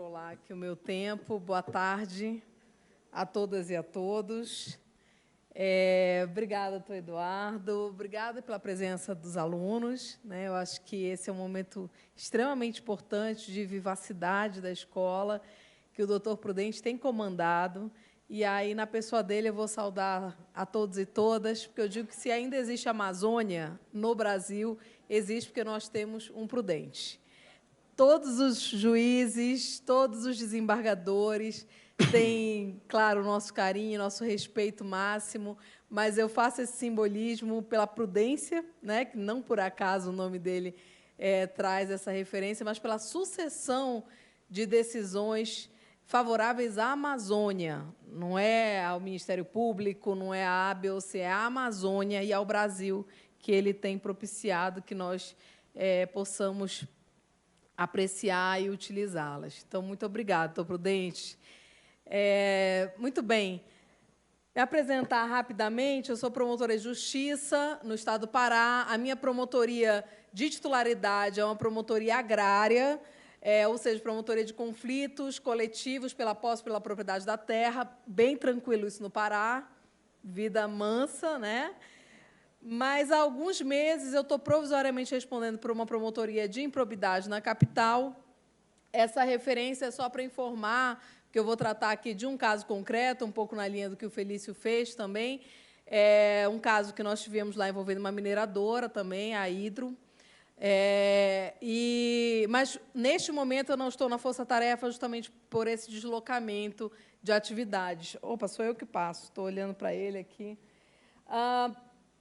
Olá, aqui o meu tempo. Boa tarde a todas e a todos. Obrigada, doutor Eduardo. Obrigada pela presença dos alunos, né? Eu acho que esse é um momento extremamente importante de vivacidade da escola, que o doutor Prudente tem comandado. E aí, na pessoa dele, eu vou saudar a todos e todas, porque eu digo que se ainda existe Amazônia no Brasil, existe porque nós temos um Prudente. Todos os juízes, todos os desembargadores têm, claro, o nosso carinho, nosso respeito máximo, mas eu faço esse simbolismo pela prudência, né, que não por acaso o nome dele traz essa referência, mas pela sucessão de decisões favoráveis à Amazônia. Não é ao Ministério Público, não é à ABC, é à Amazônia e ao Brasil que ele tem propiciado que nós possamos apreciar e utilizá-las. Então, muito obrigada, doutor Prudente. Muito bem. Me apresentar rapidamente, eu sou promotora de justiça no Estado do Pará. A minha promotoria de titularidade é uma promotoria agrária, ou seja, promotoria de conflitos coletivos pela posse pela propriedade da terra. Bem tranquilo isso no Pará, vida mansa, né? Mas, há alguns meses, eu estou provisoriamente respondendo por uma promotoria de improbidade na capital. Essa referência é só para informar que eu vou tratar aqui de um caso concreto, um pouco na linha do que o Felício fez também. É um caso que nós tivemos lá envolvendo uma mineradora também, a Hidro. Mas, neste momento, eu não estou na força-tarefa justamente por esse deslocamento de atividades. Opa, sou eu que passo, estou olhando para ele aqui.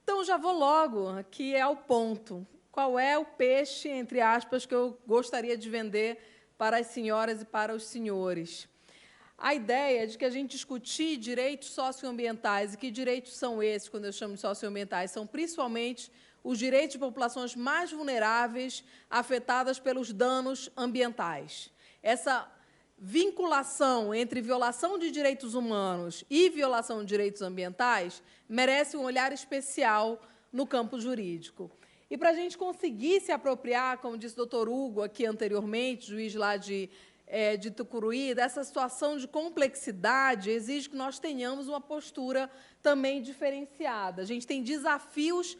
Então, já vou logo aqui ao ponto. Qual é o peixe, entre aspas, que eu gostaria de vender para as senhoras e para os senhores? A ideia de que a gente discutir direitos socioambientais, e que direitos são esses, quando eu chamo de socioambientais, são principalmente os direitos de populações mais vulneráveis afetadas pelos danos ambientais. Essa vinculação entre violação de direitos humanos e violação de direitos ambientais merece um olhar especial no campo jurídico. E, para a gente conseguir se apropriar, como disse o doutor Hugo aqui anteriormente, juiz lá de Tucuruí, dessa situação de complexidade, exige que nós tenhamos uma postura também diferenciada. A gente tem desafios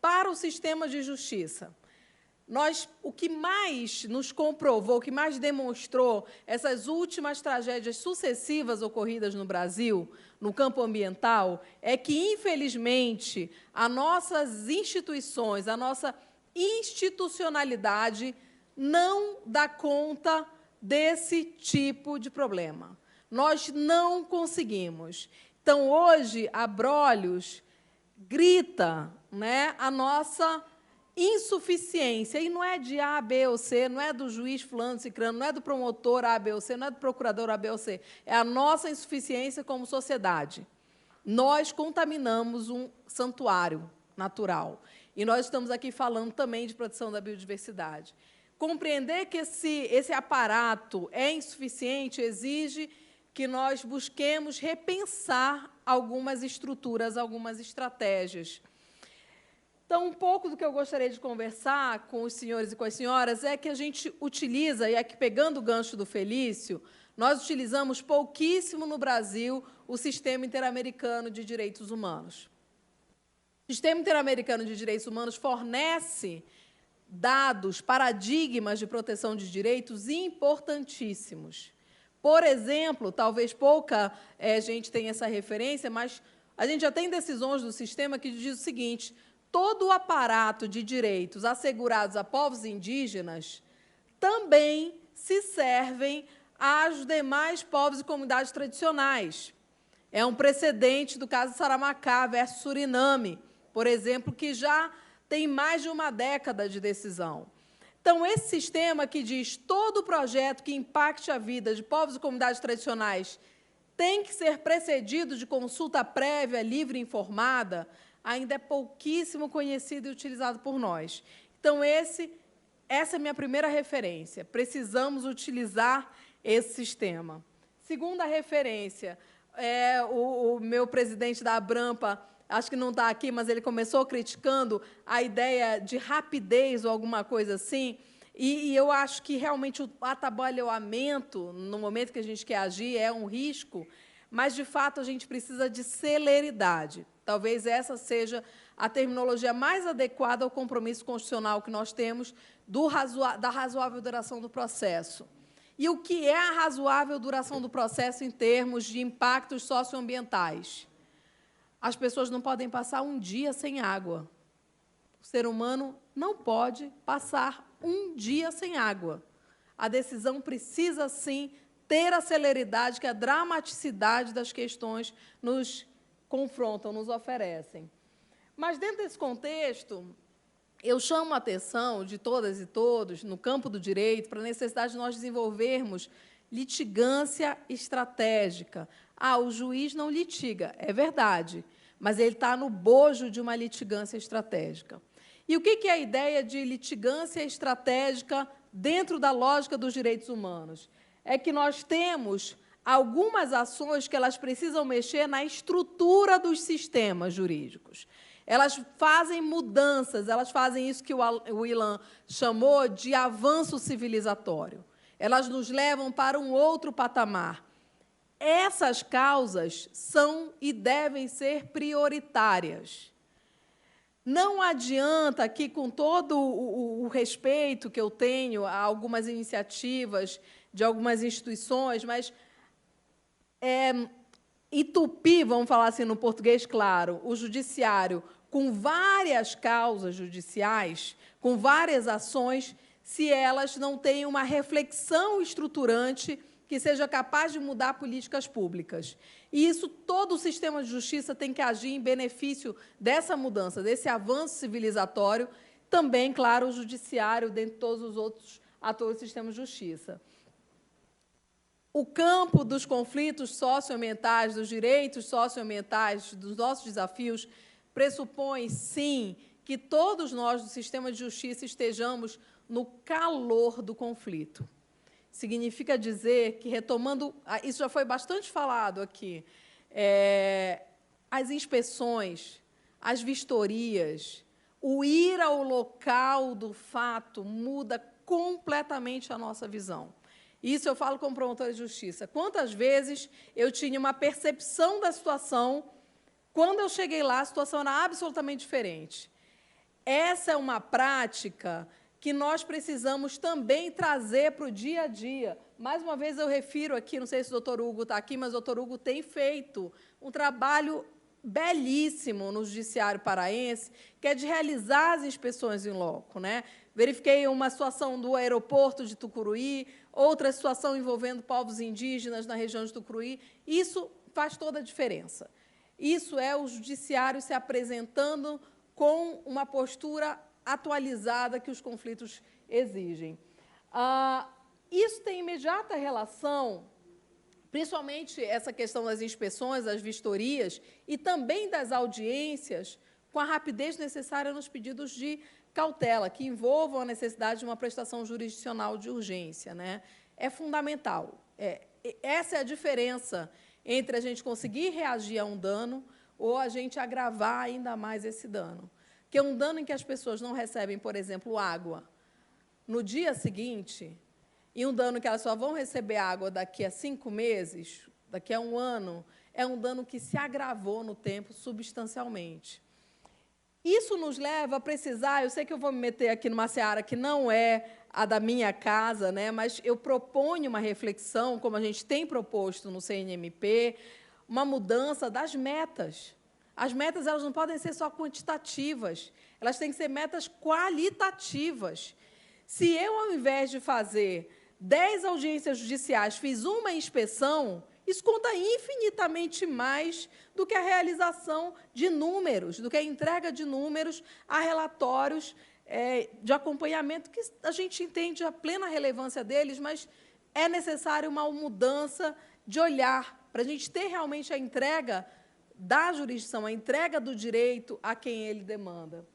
para o sistema de justiça. O que mais nos comprovou, o que mais demonstrou essas últimas tragédias sucessivas ocorridas no Brasil, no campo ambiental, é que, infelizmente, as nossas instituições, a nossa institucionalidade não dá conta desse tipo de problema. Nós não conseguimos. Então, hoje, Abrolhos grita, né, a nossa insuficiência, e não é de A, B ou C, não é do juiz fulano, cicrano, não é do promotor A, B ou C, não é do procurador A, B ou C, é a nossa insuficiência como sociedade. Nós contaminamos um santuário natural, e nós estamos aqui falando também de proteção da biodiversidade. Compreender que esse aparato é insuficiente exige que nós busquemos repensar algumas estruturas, algumas estratégias. Então, um pouco do que eu gostaria de conversar com os senhores e com as senhoras é que a gente utiliza, e aqui pegando o gancho do Felício, nós utilizamos pouquíssimo no Brasil o Sistema Interamericano de Direitos Humanos. O Sistema Interamericano de Direitos Humanos fornece dados, paradigmas de proteção de direitos importantíssimos. Por exemplo, talvez pouca gente tenha essa referência, mas a gente já tem decisões do sistema que diz o seguinte: todo o aparato de direitos assegurados a povos indígenas também se servem aos demais povos e comunidades tradicionais. É um precedente do caso Saramacá versus Suriname, por exemplo, que já tem mais de uma década de decisão. Então, esse sistema que diz todo projeto que impacte a vida de povos e comunidades tradicionais tem que ser precedido de consulta prévia, livre e informada, ainda é pouquíssimo conhecido e utilizado por nós. Então, essa é a minha primeira referência. Precisamos utilizar esse sistema. Segunda referência, o meu presidente da Abrampa, acho que não está aqui, mas ele começou criticando a ideia de rapidez ou alguma coisa assim. E eu acho que, realmente, o atabalhoamento, no momento que a gente quer agir, é um risco, mas, de fato, a gente precisa de celeridade. Talvez essa seja a terminologia mais adequada ao compromisso constitucional que nós temos da razoável duração do processo. E o que é a razoável duração do processo em termos de impactos socioambientais? As pessoas não podem passar um dia sem água. O ser humano não pode passar um dia sem água. A decisão precisa, sim, ter a celeridade que a dramaticidade das questões nos confrontam, nos oferecem. Mas, dentro desse contexto, eu chamo a atenção de todas e todos, no campo do direito, para a necessidade de nós desenvolvermos litigância estratégica. O juiz não litiga, é verdade, mas ele está no bojo de uma litigância estratégica. E o que é a ideia de litigância estratégica dentro da lógica dos direitos humanos? É que nós temos algumas ações que elas precisam mexer na estrutura dos sistemas jurídicos. Elas fazem mudanças, elas fazem isso que o Ilan chamou de avanço civilizatório. Elas nos levam para um outro patamar. Essas causas são e devem ser prioritárias. Não adianta que, com todo o respeito que eu tenho a algumas iniciativas de algumas instituições, mas entupir, vamos falar assim no português claro, o judiciário com várias causas judiciais, com várias ações, se elas não têm uma reflexão estruturante que seja capaz de mudar políticas públicas. E isso, todo o sistema de justiça tem que agir em benefício dessa mudança, desse avanço civilizatório, também, claro, o judiciário, dentre todos os outros atores do sistema de justiça. O campo dos conflitos socioambientais, dos direitos socioambientais, dos nossos desafios, pressupõe, sim, que todos nós do sistema de justiça estejamos no calor do conflito. Significa dizer que, retomando, isso já foi bastante falado aqui, as inspeções, as vistorias, o ir ao local do fato muda completamente a nossa visão. Isso eu falo como promotora de justiça. Quantas vezes eu tinha uma percepção da situação, quando eu cheguei lá, a situação era absolutamente diferente. Essa é uma prática que nós precisamos também trazer para o dia a dia. Mais uma vez, eu refiro aqui, não sei se o doutor Hugo está aqui, mas o doutor Hugo tem feito um trabalho belíssimo no judiciário paraense, que é de realizar as inspeções em loco, né? Verifiquei uma situação do aeroporto de Tucuruí, outra situação envolvendo povos indígenas na região de Tucuruí. Isso faz toda a diferença. Isso é o judiciário se apresentando com uma postura atualizada que os conflitos exigem. Isso tem imediata relação, principalmente essa questão das inspeções, das vistorias e também das audiências, com a rapidez necessária nos pedidos de cautela, que envolvam a necessidade de uma prestação jurisdicional de urgência, né? É fundamental. Essa é a diferença entre a gente conseguir reagir a um dano ou a gente agravar ainda mais esse dano. Que é um dano em que as pessoas não recebem, por exemplo, água no dia seguinte, e um dano que elas só vão receber água daqui a 5 meses, daqui a 1 ano, é um dano que se agravou no tempo substancialmente. Isso nos leva a precisar, eu sei que eu vou me meter aqui numa seara que não é a da minha casa, né, mas eu proponho uma reflexão, como a gente tem proposto no CNMP, uma mudança das metas. As metas elas não podem ser só quantitativas, elas têm que ser metas qualitativas. Se eu, ao invés de fazer 10 audiências judiciais, fiz uma inspeção, isso conta infinitamente mais do que a realização de números, do que a entrega de números a relatórios de acompanhamento, que a gente entende a plena relevância deles, mas é necessário uma mudança de olhar para a gente ter realmente a entrega da jurisdição, a entrega do direito a quem ele demanda.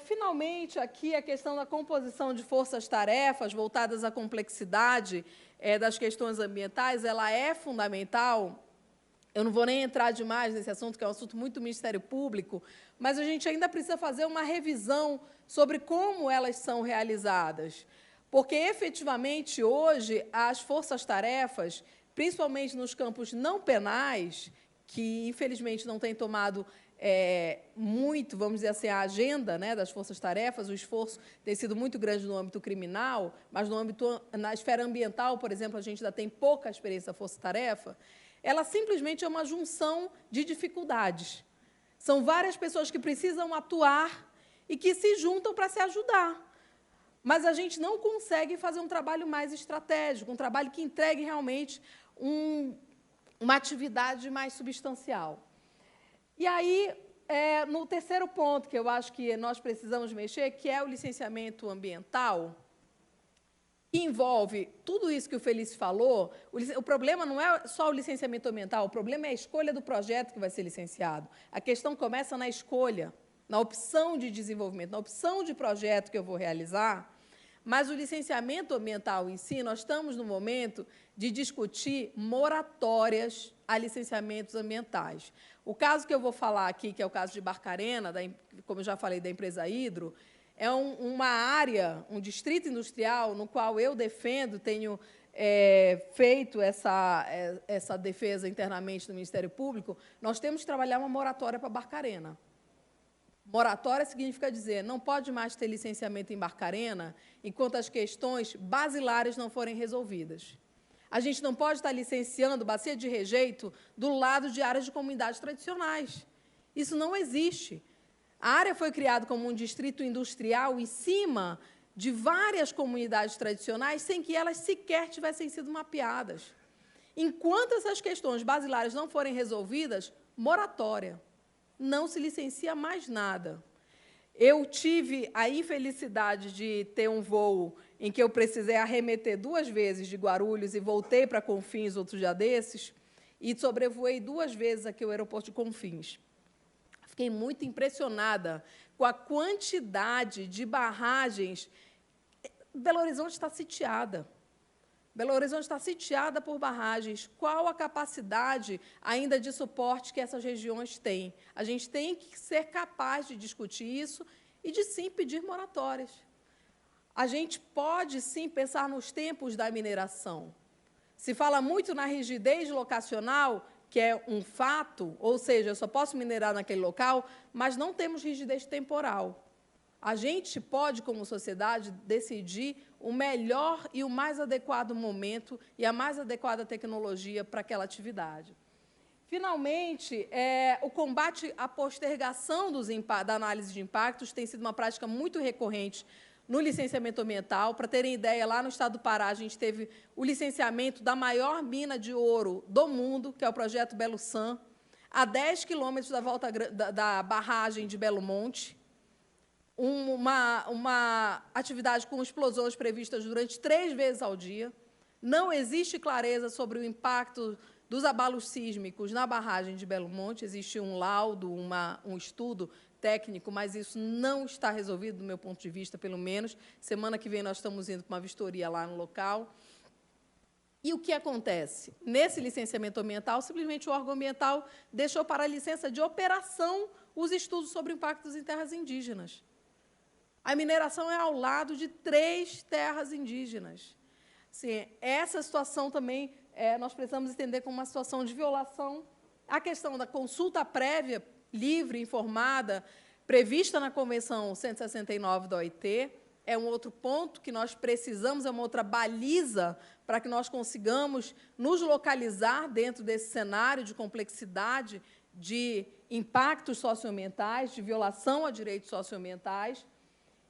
Finalmente, aqui, a questão da composição de forças-tarefas voltadas à complexidade das questões ambientais, ela é fundamental, Eu não vou nem entrar demais nesse assunto, que é um assunto muito do Ministério Público, mas a gente ainda precisa fazer uma revisão sobre como elas são realizadas. Porque, efetivamente, hoje, as forças-tarefas, principalmente nos campos não penais, que, infelizmente, não têm tomado muito, vamos dizer assim, a agenda, né, das forças-tarefas, o esforço tem sido muito grande no âmbito criminal, mas no âmbito, na esfera ambiental, por exemplo, a gente ainda tem pouca experiência da força-tarefa. Ela simplesmente é uma junção de dificuldades. São várias pessoas que precisam atuar e que se juntam para se ajudar. Mas a gente não consegue fazer um trabalho mais estratégico, um trabalho que entregue realmente uma atividade mais substancial. E aí, no terceiro ponto que eu acho que nós precisamos mexer, que é o licenciamento ambiental, que envolve tudo isso que o Felício falou. O problema não é só o licenciamento ambiental, o problema é a escolha do projeto que vai ser licenciado. A questão começa na escolha, na opção de desenvolvimento, na opção de projeto que eu vou realizar. Mas o licenciamento ambiental em si, nós estamos no momento de discutir moratórias a licenciamentos ambientais. O caso que eu vou falar aqui, que é o caso de Barcarena, como eu já falei, da empresa Hidro, é uma área, um distrito industrial, no qual eu defendo, tenho feito essa defesa internamente no Ministério Público. Nós temos que trabalhar uma moratória para Barcarena. Moratória significa dizer, não pode mais ter licenciamento em Barcarena enquanto as questões basilares não forem resolvidas. A gente não pode estar licenciando bacia de rejeito do lado de áreas de comunidades tradicionais. Isso não existe. A área foi criada como um distrito industrial em cima de várias comunidades tradicionais sem que elas sequer tivessem sido mapeadas. Enquanto essas questões basilares não forem resolvidas, moratória. Não se licencia mais nada. Eu tive a infelicidade de ter um voo em que eu precisei arremeter 2 vezes de Guarulhos e voltei para Confins outro dia desses, e sobrevoei 2 vezes aqui o aeroporto de Confins. Fiquei muito impressionada com a quantidade de barragens. Belo Horizonte está sitiada. Belo Horizonte está sitiada por barragens. Qual a capacidade ainda de suporte que essas regiões têm? A gente tem que ser capaz de discutir isso e de, sim, pedir moratórias. A gente pode, sim, pensar nos tempos da mineração. Se fala muito na rigidez locacional, que é um fato, ou seja, eu só posso minerar naquele local, mas não temos rigidez temporal. A gente pode, como sociedade, decidir o melhor e o mais adequado momento e a mais adequada tecnologia para aquela atividade. Finalmente, o combate à postergação da análise de impactos tem sido uma prática muito recorrente no licenciamento ambiental. Para terem ideia, lá no estado do Pará, a gente teve o licenciamento da maior mina de ouro do mundo, que é o projeto Belo San, a 10 quilômetros da barragem de Belo Monte, uma atividade com explosões previstas durante 3 vezes ao dia. Não existe clareza sobre o impacto dos abalos sísmicos na barragem de Belo Monte. Existe um laudo, um estudo técnico, mas isso não está resolvido, do meu ponto de vista, pelo menos. Semana que vem nós estamos indo para uma vistoria lá no local. E o que acontece? Nesse licenciamento ambiental, simplesmente o órgão ambiental deixou para a licença de operação os estudos sobre impactos em terras indígenas. A mineração é ao lado de 3 terras indígenas. Assim, essa situação também nós precisamos entender como uma situação de violação. A questão da consulta prévia, livre, informada, prevista na Convenção 169 da OIT, é um outro ponto que nós precisamos, é uma outra baliza para que nós consigamos nos localizar dentro desse cenário de complexidade de impactos socioambientais, de violação a direitos socioambientais.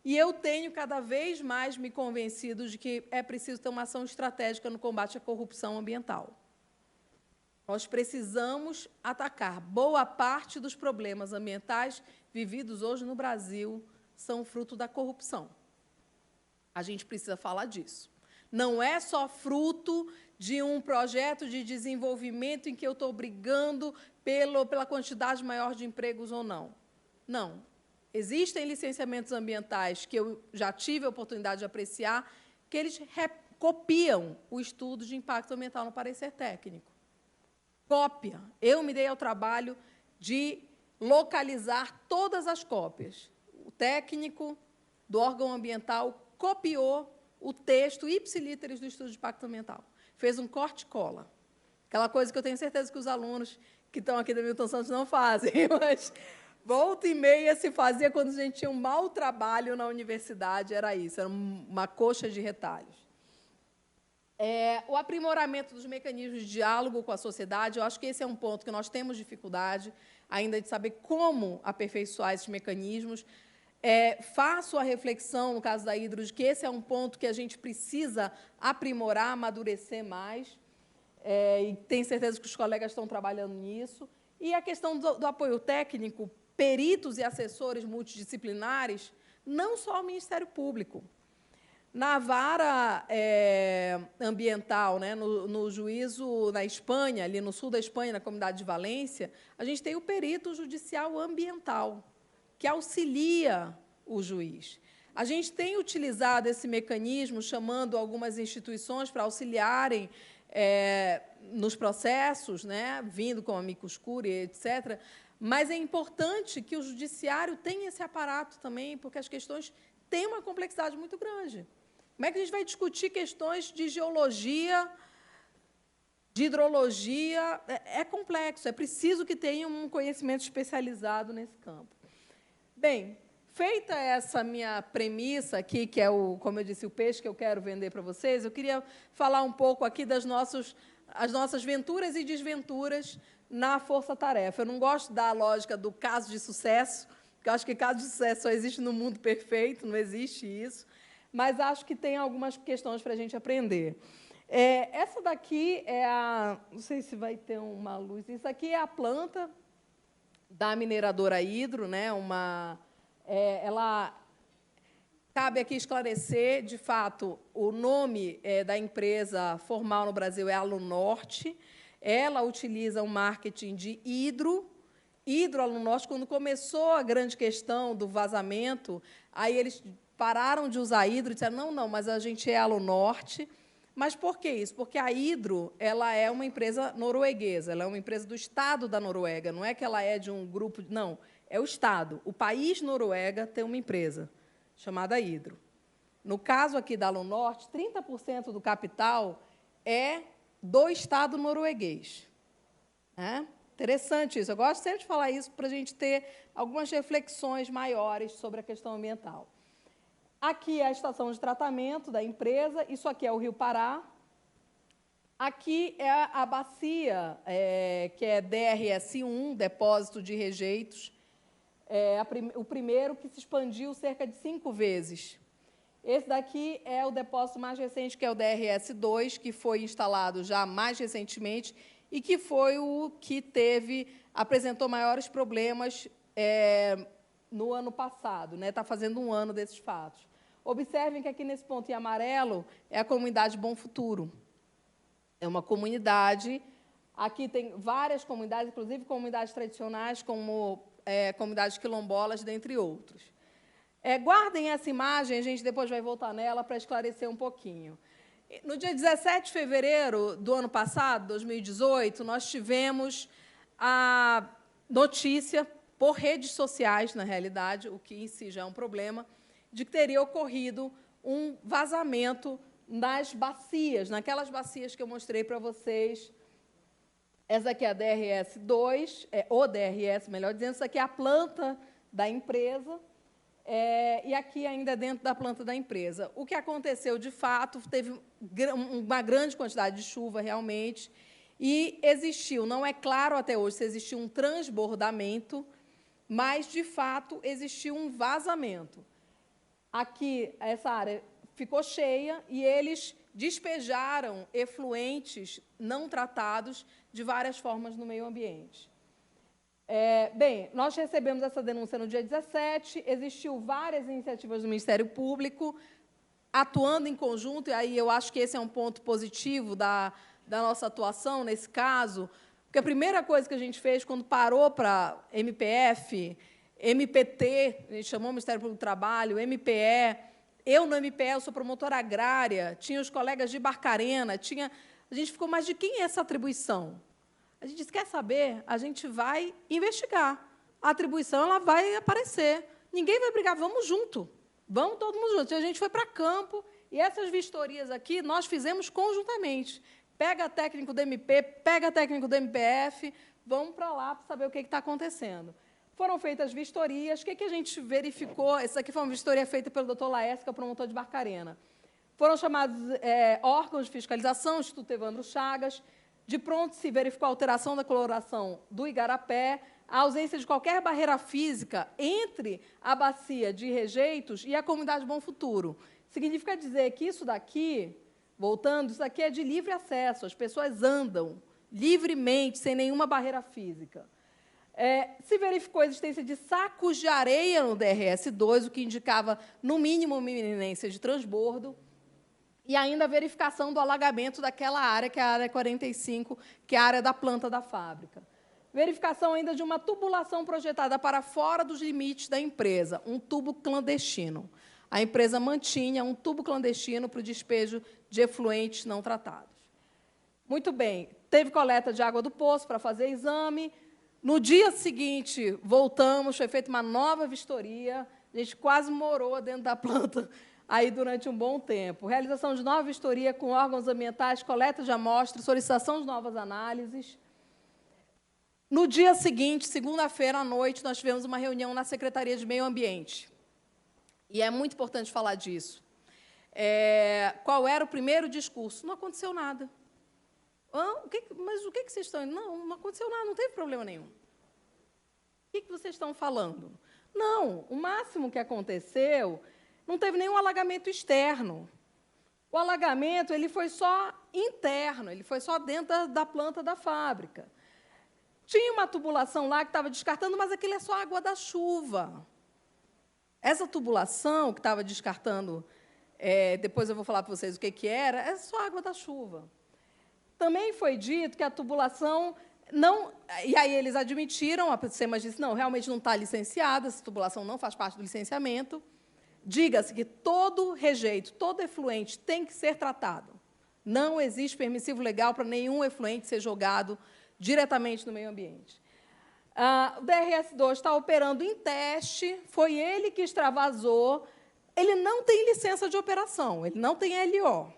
E eu tenho cada vez mais me convencido de que é preciso ter uma ação estratégica no combate à corrupção ambiental. Nós precisamos atacar. Boa parte dos problemas ambientais vividos hoje no Brasil são fruto da corrupção. A gente precisa falar disso. Não é só fruto de um projeto de desenvolvimento em que eu estou brigando pela quantidade maior de empregos ou não. Não. Existem licenciamentos ambientais que eu já tive a oportunidade de apreciar, que eles copiam o estudo de impacto ambiental no parecer técnico. cópia. Eu me dei ao trabalho de localizar todas as cópias. O técnico do órgão ambiental copiou o texto ipsilíteres do estudo de impacto ambiental. Fez um corte e cola. Aquela coisa que eu tenho certeza que os alunos que estão aqui da Milton Santos não fazem, mas volta e meia se fazia quando a gente tinha um mau trabalho na universidade, era isso, era uma coxa de retalhos. O aprimoramento dos mecanismos de diálogo com a sociedade, eu acho que esse é um ponto que nós temos dificuldade ainda de saber como aperfeiçoar esses mecanismos. Faço a reflexão, no caso da Hidro, de que esse é um ponto que a gente precisa aprimorar, amadurecer mais, e tenho certeza que os colegas estão trabalhando nisso. E a questão do apoio técnico, peritos e assessores multidisciplinares, não só ao Ministério Público. Na vara ambiental, né, no juízo na Espanha, ali no sul da Espanha, na comunidade de Valência, a gente tem o perito judicial ambiental, que auxilia o juiz. A gente tem utilizado esse mecanismo, chamando algumas instituições para auxiliarem nos processos, né, vindo com amicus curiae, etc., mas é importante que o judiciário tenha esse aparato também, porque as questões têm uma complexidade muito grande. Como é que a gente vai discutir questões de geologia, de hidrologia? É complexo, é preciso que tenha um conhecimento especializado nesse campo. Bem, feita essa minha premissa aqui, que é, como eu disse, o peixe que eu quero vender para vocês, eu queria falar um pouco aqui das as nossas venturas e desventuras na força-tarefa. Eu não gosto da lógica do caso de sucesso, porque eu acho que caso de sucesso só existe no mundo perfeito, não existe isso, mas acho que tem algumas questões para a gente aprender. Essa daqui é a... Não sei se vai ter uma luz. Isso aqui é a planta da mineradora Hidro, né? Ela cabe aqui esclarecer, de fato, o nome da empresa formal no Brasil é Alunorte. Ela utiliza um marketing de hidro Alunorte. Quando começou a grande questão do vazamento, aí eles pararam de usar hidro e disseram, não, mas a gente é Alunorte. Mas por que isso? Porque a Hidro ela é uma empresa norueguesa, ela é uma empresa do Estado da Noruega, não é que ela é de um grupo... Não, é o Estado. O país Noruega tem uma empresa chamada Hidro. No caso aqui da Alunorte, 30% do capital é do Estado norueguês. Interessante isso. Eu gosto sempre de falar isso para a gente ter algumas reflexões maiores sobre a questão ambiental. Aqui é a estação de tratamento da empresa, isso aqui é o Rio Pará. Aqui é a bacia, que é DRS1, Depósito de Rejeitos, o primeiro que se expandiu cerca de 5 vezes. Esse daqui é o depósito mais recente, que é o DRS2, que foi instalado já mais recentemente e que foi o que apresentou maiores problemas no ano passado, né? Está fazendo um ano desses fatos. Observem que aqui nesse ponto em amarelo é a comunidade Bom Futuro. É uma comunidade, aqui tem várias comunidades, inclusive comunidades tradicionais, como comunidades quilombolas, dentre outros. Guardem essa imagem, a gente depois vai voltar nela para esclarecer um pouquinho. No dia 17 de fevereiro do ano passado, 2018, nós tivemos a notícia, por redes sociais, na realidade, o que em si já é um problema, de que teria ocorrido um vazamento nas bacias, naquelas bacias que eu mostrei para vocês. Essa aqui é a DRS2, o DRS, melhor dizendo, essa aqui é a planta da empresa, e aqui ainda dentro da planta da empresa. O que aconteceu, de fato, teve uma grande quantidade de chuva, realmente, e existiu, não é claro até hoje se existiu um transbordamento, mas, de fato, existiu um vazamento. Aqui, essa área ficou cheia e eles despejaram efluentes não tratados de várias formas no meio ambiente. Bem, nós recebemos essa denúncia no dia 17, existiu várias iniciativas do Ministério Público atuando em conjunto, e aí eu acho que esse é um ponto positivo da nossa atuação nesse caso, porque a primeira coisa que a gente fez quando parou para MPF, MPT, a gente chamou o Ministério Público do Trabalho, MPE, eu no MPE, eu sou promotora agrária, tinha os colegas de Barcarena, a gente ficou, mas de quem é essa atribuição? A gente disse, quer saber? A gente vai investigar. A atribuição ela vai aparecer. Ninguém vai brigar, vamos junto. Vamos todo mundo junto. E a gente foi para campo, e essas vistorias aqui nós fizemos conjuntamente. Pega técnico do MP, pega técnico do MPF, vamos para lá para saber o que está acontecendo. Foram feitas vistorias. O que a gente verificou? Essa aqui foi uma vistoria feita pelo doutor Laércio, que é o promotor de Barcarena. Foram chamados órgãos de fiscalização, Instituto Evandro Chagas. De pronto se verificou a alteração da coloração do igarapé, a ausência de qualquer barreira física entre a bacia de rejeitos e a comunidade Bom Futuro. Significa dizer que isso daqui, voltando, isso aqui é de livre acesso, as pessoas andam livremente, sem nenhuma barreira física. Se verificou a existência de sacos de areia no DRS-2, o que indicava, no mínimo, uma iminência de transbordo, e ainda a verificação do alagamento daquela área, que é a área 45, que é a área da planta da fábrica. Verificação ainda de uma tubulação projetada para fora dos limites da empresa, um tubo clandestino. A empresa mantinha um tubo clandestino para o despejo de efluentes não tratados. Muito bem, teve coleta de água do poço para fazer exame. No dia seguinte, voltamos, foi feita uma nova vistoria, a gente quase morou dentro da planta aí durante um bom tempo. Realização de nova vistoria com órgãos ambientais, coleta de amostras, solicitação de novas análises. No dia seguinte, segunda-feira à noite, nós tivemos uma reunião na Secretaria de Meio Ambiente. E é muito importante falar disso. Qual era o primeiro discurso? Não aconteceu nada. Mas o que vocês estão... Não aconteceu nada, não teve problema nenhum. O que vocês estão falando? Não, o máximo que aconteceu, não teve nenhum alagamento externo. O alagamento ele foi só interno, ele foi só dentro da planta da fábrica. Tinha uma tubulação lá que estava descartando, mas aquilo é só água da chuva. Essa tubulação que estava descartando, depois eu vou falar para vocês o que era, é só água da chuva. Também foi dito que a tubulação não... E aí eles admitiram, a SEMAS disse, não, realmente não está licenciada, essa tubulação não faz parte do licenciamento. Diga-se que todo rejeito, todo efluente tem que ser tratado. Não existe permissivo legal para nenhum efluente ser jogado diretamente no meio ambiente. O DRS-2 está operando em teste, foi ele que extravasou, ele não tem licença de operação, ele não tem LO,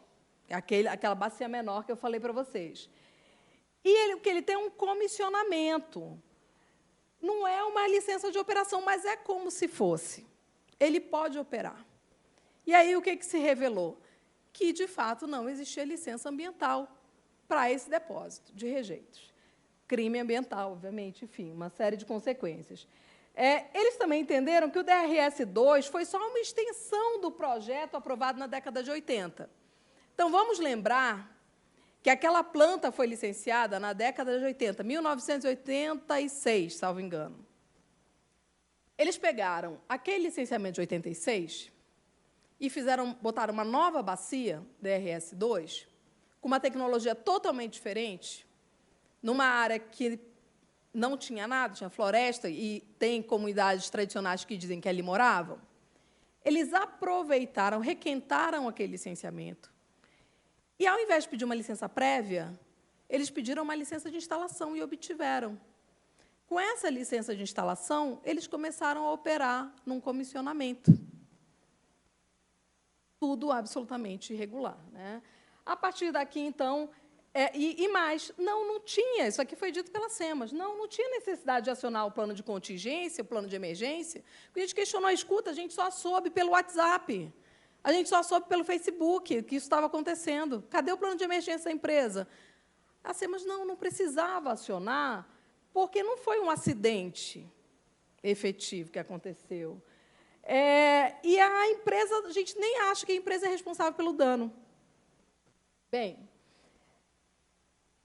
aquela bacia menor que eu falei para vocês. E ele tem um comissionamento. Não é uma licença de operação, mas é como se fosse. Ele pode operar. E aí o que se revelou? Que, de fato, não existia licença ambiental para esse depósito de rejeitos. Crime ambiental, obviamente, enfim, uma série de consequências. Eles também entenderam que o DRS-2 foi só uma extensão do projeto aprovado na década de 80. Então, vamos lembrar que aquela planta foi licenciada na década de 80, 1986, salvo engano. Eles pegaram aquele licenciamento de 86 e botaram uma nova bacia, DRS-2, com uma tecnologia totalmente diferente, numa área que não tinha nada, tinha floresta, e tem comunidades tradicionais que dizem que ali moravam. Eles aproveitaram, requentaram aquele licenciamento. E, ao invés de pedir uma licença prévia, eles pediram uma licença de instalação e obtiveram. Com essa licença de instalação, eles começaram a operar num comissionamento. Tudo absolutamente irregular, né? A partir daqui, então, e mais, não tinha, isso aqui foi dito pela SEMAS, não tinha necessidade de acionar o plano de contingência, o plano de emergência, porque a gente questionou, escuta, a gente só soube pelo WhatsApp, a gente só soube pelo Facebook que isso estava acontecendo. Cadê o plano de emergência da empresa? A SEMAS não precisava acionar, porque não foi um acidente efetivo que aconteceu. E a empresa, a gente nem acha que a empresa é responsável pelo dano. Bem,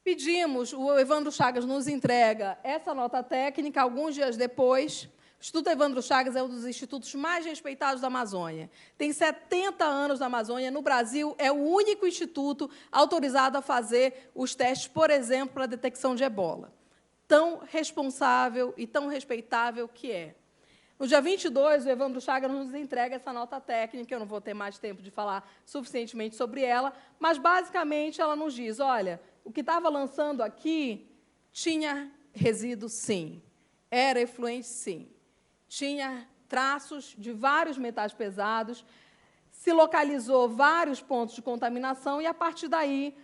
pedimos, o Evandro Chagas nos entrega essa nota técnica, alguns dias depois. O Instituto Evandro Chagas é um dos institutos mais respeitados da Amazônia. Tem 70 anos na Amazônia. No Brasil, é o único instituto autorizado a fazer os testes, por exemplo, para a detecção de ebola. Tão responsável e tão respeitável que é. No dia 22, o Evandro Chagas nos entrega essa nota técnica, eu não vou ter mais tempo de falar suficientemente sobre ela, mas, basicamente, ela nos diz, olha, o que estava lançando aqui Tinha resíduo, sim. Era efluente, sim. Tinha traços de vários metais pesados, se localizou vários pontos de contaminação e, a partir daí,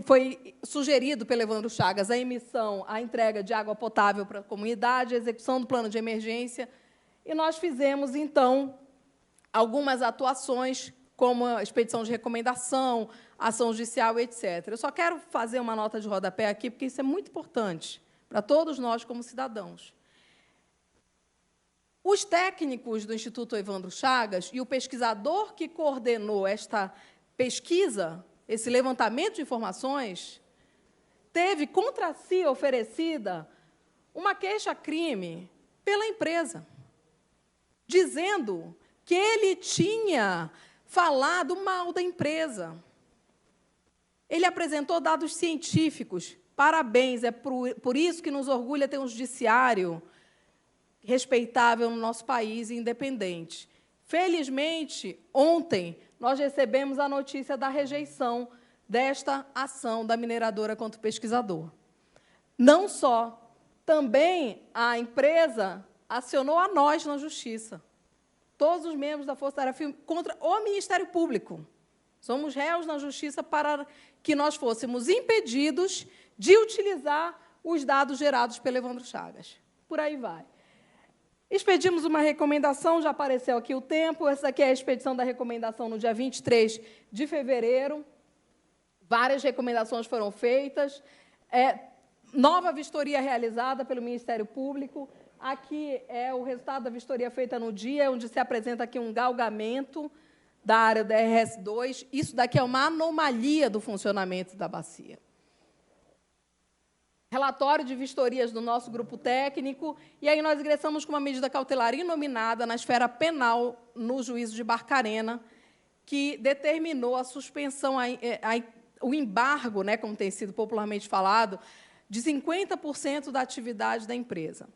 foi sugerido pelo Evandro Chagas a entrega de água potável para a comunidade, a execução do plano de emergência, e nós fizemos, então, algumas atuações, como a expedição de recomendação, ação judicial, etc. Eu só quero fazer uma nota de rodapé aqui, porque isso é muito importante para todos nós, como cidadãos. Os técnicos do Instituto Evandro Chagas e o pesquisador que coordenou esta pesquisa, esse levantamento de informações, teve contra si oferecida uma queixa-crime pela empresa, dizendo que ele tinha falado mal da empresa. Ele apresentou dados científicos. Parabéns, é por isso que nos orgulha ter um judiciário respeitável no nosso país e independente. Felizmente, ontem, nós recebemos a notícia da rejeição desta ação da mineradora contra o pesquisador. Não só, também a empresa acionou a nós na Justiça. Todos os membros da Força Tarefa contra o Ministério Público. Somos réus na Justiça para que nós fôssemos impedidos de utilizar os dados gerados pelo Evandro Chagas. Por aí vai. Expedimos uma recomendação, já apareceu aqui o tempo, essa aqui é a expedição da recomendação no dia 23 de fevereiro. Várias recomendações foram feitas. Nova vistoria realizada pelo Ministério Público. Aqui é o resultado da vistoria feita no dia, onde se apresenta aqui um galgamento da área da RS2. Isso daqui é uma anomalia do funcionamento da bacia. Relatório de vistorias do nosso grupo técnico, e aí nós ingressamos com uma medida cautelar inominada na esfera penal no juízo de Barcarena, que determinou a suspensão, o embargo, né, como tem sido popularmente falado, de 50% da atividade da empresa.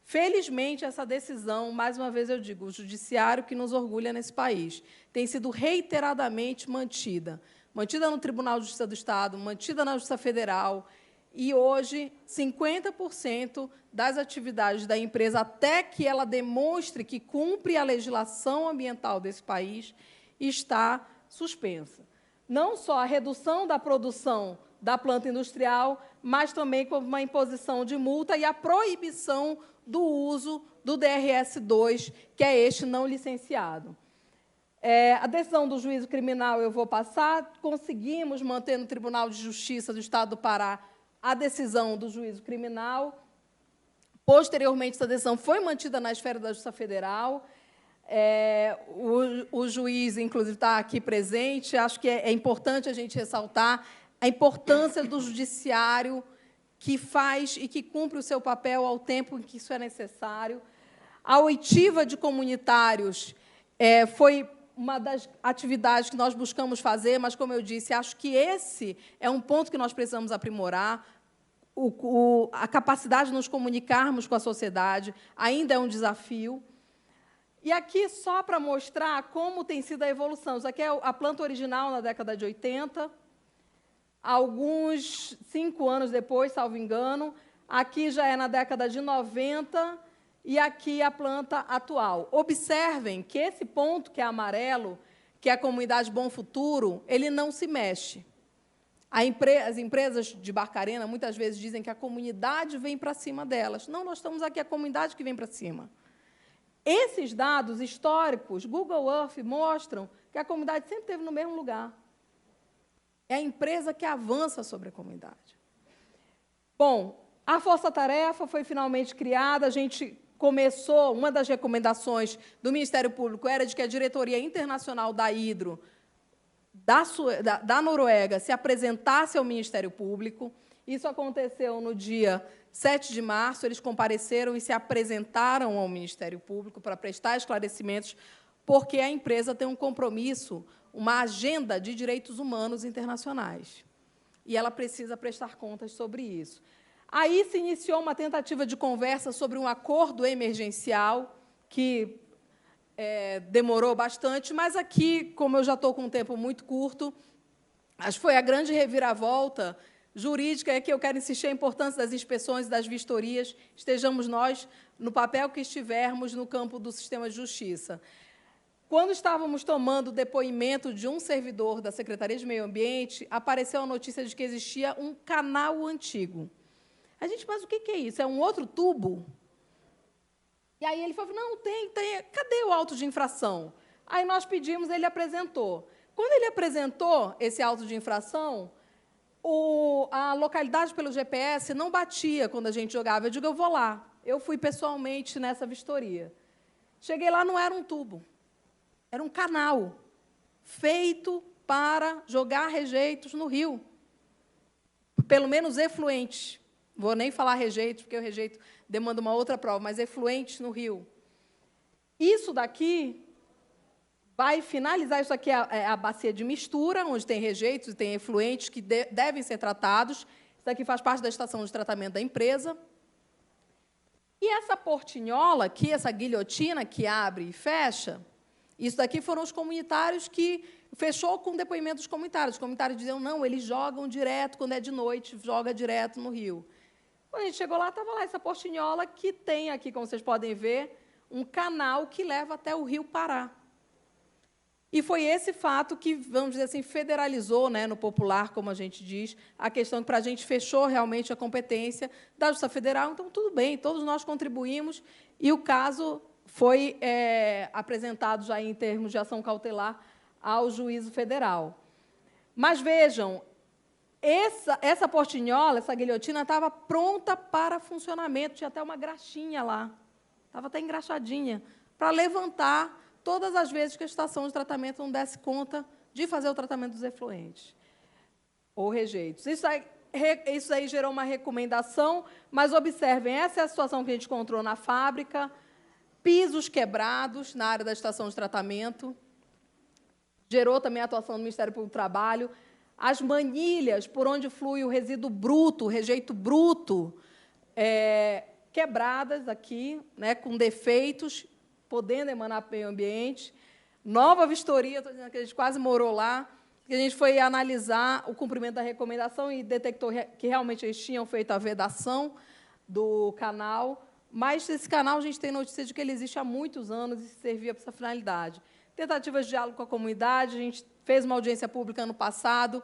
Felizmente, essa decisão, mais uma vez eu digo, o judiciário que nos orgulha nesse país, tem sido reiteradamente mantida. Mantida no Tribunal de Justiça do Estado, mantida na Justiça Federal, e hoje 50% das atividades da empresa, até que ela demonstre que cumpre a legislação ambiental desse país, está suspensa. Não só a redução da produção da planta industrial, mas também com uma imposição de multa e a proibição do uso do DRS2, que é este não licenciado. A decisão do juízo criminal eu vou passar. Conseguimos manter no Tribunal de Justiça do Estado do Pará a decisão do juízo criminal. Posteriormente, essa decisão foi mantida na esfera da Justiça Federal. O juiz, inclusive, está aqui presente. Acho que é importante a gente ressaltar a importância do judiciário que faz e que cumpre o seu papel ao tempo em que isso é necessário. A oitiva de comunitários foi uma das atividades que nós buscamos fazer, mas, como eu disse, acho que esse é um ponto que nós precisamos aprimorar. A capacidade de nos comunicarmos com a sociedade ainda é um desafio. E aqui, só para mostrar como tem sido a evolução. Isso aqui é a planta original na década de 80, alguns 5 anos depois, salvo engano. Aqui já é na década de 90, e aqui a planta atual. Observem que esse ponto, que é amarelo, que é a comunidade Bom Futuro, ele não se mexe. As empresas de Barcarena, muitas vezes, dizem que a comunidade vem para cima delas. Não, nós estamos aqui, a comunidade que vem para cima. Esses dados históricos, Google Earth, mostram que a comunidade sempre esteve no mesmo lugar. É a empresa que avança sobre a comunidade. Bom, a Força-Tarefa foi finalmente criada, a gente começou, uma das recomendações do Ministério Público era de que a diretoria internacional da Hidro, da Noruega, se apresentasse ao Ministério Público. Isso aconteceu no dia 7 de março, eles compareceram e se apresentaram ao Ministério Público para prestar esclarecimentos, porque a empresa tem um compromisso, uma agenda de direitos humanos internacionais, e ela precisa prestar contas sobre isso. Aí se iniciou uma tentativa de conversa sobre um acordo emergencial, que demorou bastante, mas aqui, como eu já estou com um tempo muito curto, acho que foi a grande reviravolta, jurídica é que eu quero insistir a importância das inspeções e das vistorias, estejamos nós no papel que estivermos no campo do sistema de justiça. Quando estávamos tomando o depoimento de um servidor da Secretaria de Meio Ambiente, apareceu a notícia de que existia um canal antigo. A gente, mas o que é isso? É um outro tubo? E aí ele falou, não, tem. Cadê o auto de infração? Aí nós pedimos, ele apresentou. Quando ele apresentou esse auto de infração, a localidade pelo GPS não batia quando a gente jogava. Eu digo, eu vou lá. Eu fui pessoalmente nessa vistoria. Cheguei lá, não era um tubo. Era um canal feito para jogar rejeitos no rio. Pelo menos efluentes. Vou nem falar rejeitos, porque o rejeito demanda uma outra prova, mas efluentes no rio. Isso daqui vai finalizar, isso aqui é a bacia de mistura, onde tem rejeitos e tem efluentes que devem ser tratados. Isso daqui faz parte da estação de tratamento da empresa. E essa portinhola aqui, essa guilhotina que abre e fecha, isso daqui foram os comunitários que fechou com depoimento dos comunitários. Os comunitários diziam, não, eles jogam direto, quando é de noite, joga direto no rio. Quando a gente chegou lá, estava lá essa portinhola que tem aqui, como vocês podem ver, um canal que leva até o rio Pará. E foi esse fato que, vamos dizer assim, federalizou, né, no popular, como a gente diz, a questão que, para a gente, fechou realmente a competência da Justiça Federal. Então, tudo bem, todos nós contribuímos, e o caso foi apresentado já em termos de ação cautelar ao juízo federal. Mas, vejam, essa portinhola, essa guilhotina, estava pronta para funcionamento, tinha até uma graxinha lá, estava até engraxadinha, para levantar todas as vezes que a estação de tratamento não desse conta de fazer o tratamento dos efluentes ou rejeitos. Isso aí gerou uma recomendação, mas observem, essa é a situação que a gente encontrou na fábrica, pisos quebrados na área da estação de tratamento, gerou também a atuação do Ministério Público do Trabalho, as manilhas por onde flui o resíduo bruto, o rejeito bruto, quebradas aqui, né, com defeitos, podendo emanar para o meio ambiente. Nova vistoria, estou dizendo que a gente quase morou lá, que a gente foi analisar o cumprimento da recomendação e detectou que realmente eles tinham feito a vedação do canal, mas esse canal a gente tem notícia de que ele existe há muitos anos e servia para essa finalidade. Tentativas de diálogo com a comunidade, a gente fez uma audiência pública ano passado,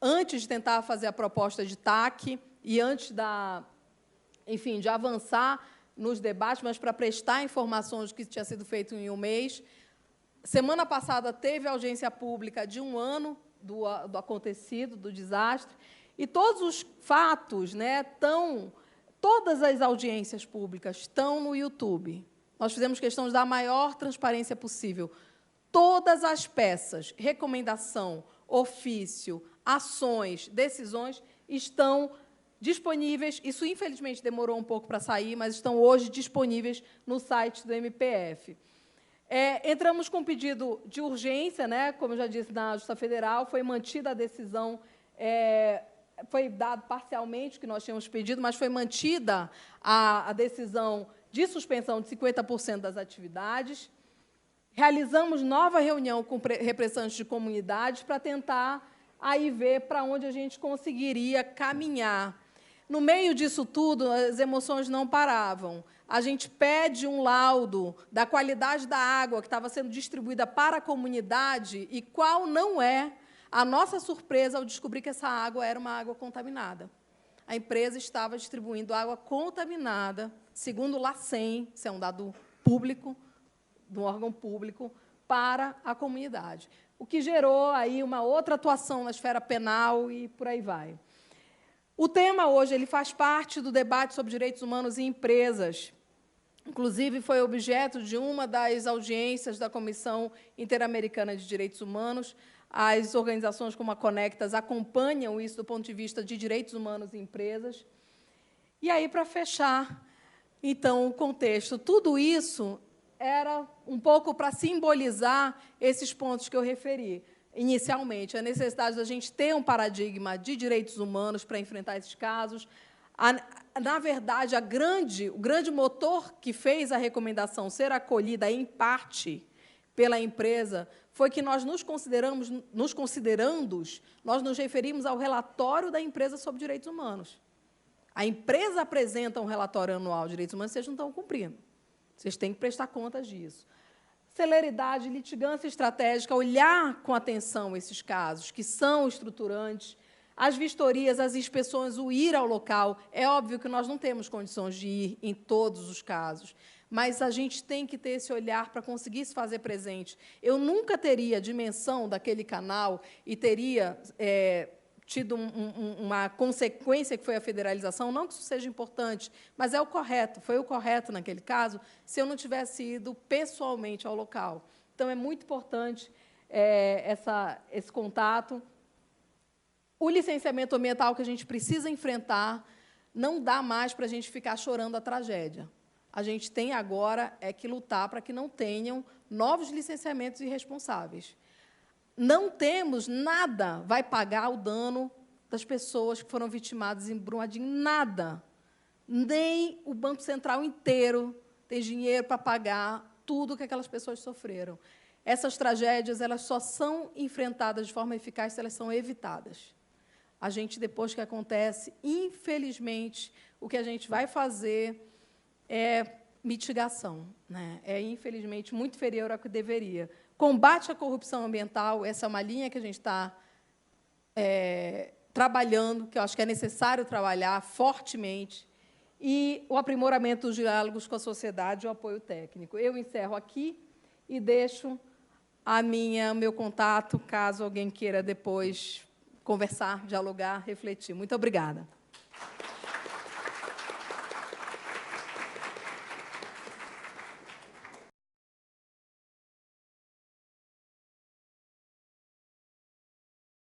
antes de tentar fazer a proposta de TAC e antes de avançar nos debates, mas para prestar informações do que tinha sido feito em um mês. Semana passada teve audiência pública de 1 ano do acontecido, do desastre, e todos os fatos, né, todas as audiências públicas estão no YouTube. Nós fizemos questão de dar a maior transparência possível. Todas as peças, recomendação, ofício, ações, decisões, estão disponíveis. Isso, infelizmente, demorou um pouco para sair, mas estão hoje disponíveis no site do MPF. Entramos com um pedido de urgência, né, como eu já disse, na Justiça Federal, foi mantida a decisão, foi dado parcialmente o que nós tínhamos pedido, mas foi mantida a decisão de suspensão de 50% das atividades. Realizamos nova reunião com representantes de comunidades para tentar aí ver para onde a gente conseguiria caminhar. No meio disso tudo, as emoções não paravam. A gente pede um laudo da qualidade da água que estava sendo distribuída para a comunidade e qual não é a nossa surpresa ao descobrir que essa água era uma água contaminada. A empresa estava distribuindo água contaminada, segundo o LACEN, isso é um dado público, de um órgão público, para a comunidade. O que gerou aí uma outra atuação na esfera penal e por aí vai. O tema hoje ele faz parte do debate sobre direitos humanos em empresas. Inclusive, foi objeto de uma das audiências da Comissão Interamericana de Direitos Humanos. As organizações como a Conectas acompanham isso do ponto de vista de direitos humanos em empresas. E aí, para fechar, então, o contexto, tudo isso era um pouco para simbolizar esses pontos que eu referi. Inicialmente, a necessidade da gente ter um paradigma de direitos humanos para enfrentar esses casos. Na verdade, o grande motor que fez a recomendação ser acolhida, em parte, pela empresa foi que nós nos referimos ao relatório da empresa sobre direitos humanos. A empresa apresenta um relatório anual de direitos humanos, vocês não estão cumprindo. Vocês têm que prestar contas disso. Celeridade, litigância estratégica, olhar com atenção esses casos, que são estruturantes, as vistorias, as inspeções, o ir ao local. É óbvio que nós não temos condições de ir em todos os casos, mas a gente tem que ter esse olhar para conseguir se fazer presente. Eu nunca teria dimensão daquele canal e teria tido uma consequência que foi a federalização, não que isso seja importante, mas é o correto, foi o correto naquele caso, se eu não tivesse ido pessoalmente ao local. Então, é muito importante esse contato. O licenciamento ambiental que a gente precisa enfrentar, não dá mais para a gente ficar chorando a tragédia. A gente tem agora que lutar para que não tenham novos licenciamentos irresponsáveis. Não temos nada, vai pagar o dano das pessoas que foram vitimadas em Brumadinho, nada. Nem o Banco Central inteiro tem dinheiro para pagar tudo que aquelas pessoas sofreram. Essas tragédias elas só são enfrentadas de forma eficaz se elas são evitadas. A gente, depois que acontece, infelizmente, o que a gente vai fazer é mitigação, né? É, infelizmente, muito inferior ao que deveria. Combate à corrupção ambiental, essa é uma linha que a gente está trabalhando, que eu acho que é necessário trabalhar fortemente, e o aprimoramento dos diálogos com a sociedade e o apoio técnico. Eu encerro aqui e deixo meu contato, caso alguém queira depois conversar, dialogar, refletir. Muito obrigada.